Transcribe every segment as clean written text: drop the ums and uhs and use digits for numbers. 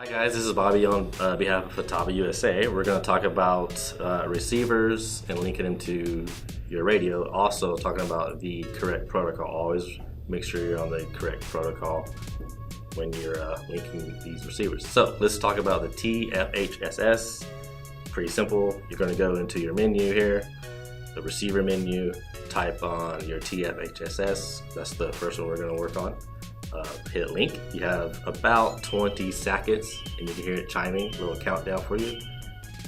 Hi guys, this is Bobby on behalf of Futaba USA. We're going to talk about receivers and linking them to your radio. Also talking about the correct protocol. Always make sure you're on the correct protocol when you're linking these receivers. So let's talk about the T-FHSS. Pretty simple. You're going to go into your menu here, the receiver menu, type on your T-FHSS. That's the first one we're going to work on. Hit link. You have about 20 seconds and you can hear it chiming, a little countdown for you.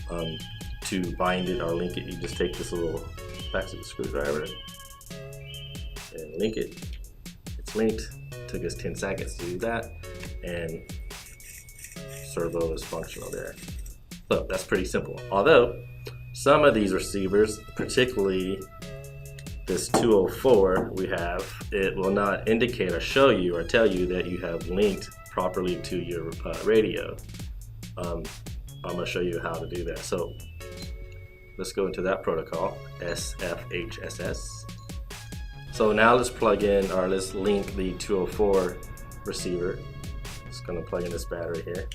To bind it or link it, you just take this little plastic screwdriver and link it. It's linked. Took us 10 seconds to do that, and servo is functional there. So that's pretty simple. Although some of these receivers, particularly this 204 we have, it will not indicate or show you or tell you that you have linked properly to your radio. I'm going to show you how to do that. So let's go into that protocol, S-FHSS. So now let's plug in, or let's link the 204 receiver. Just going to plug in this battery here.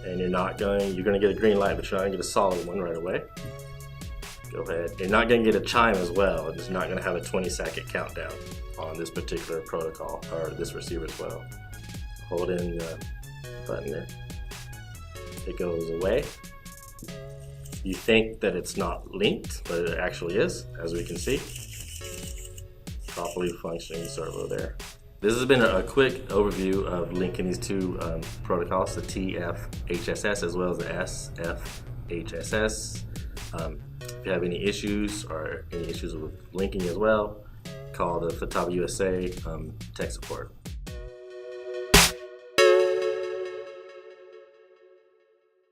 And you're going to get a green light, but you're not going to get a solid one right away. Go ahead. You're not going to get a chime as well. It's not going to have a 20-second countdown on this particular protocol or this receiver as well. Hold in the button there. It goes away. You think that it's not linked, but it actually is, as we can see. Properly functioning servo there. This has been a quick overview of linking these two protocols, the T-FHSS as well as the S-FHSS. If you have any issues or any issues with linking as well, call the Futaba USA tech support.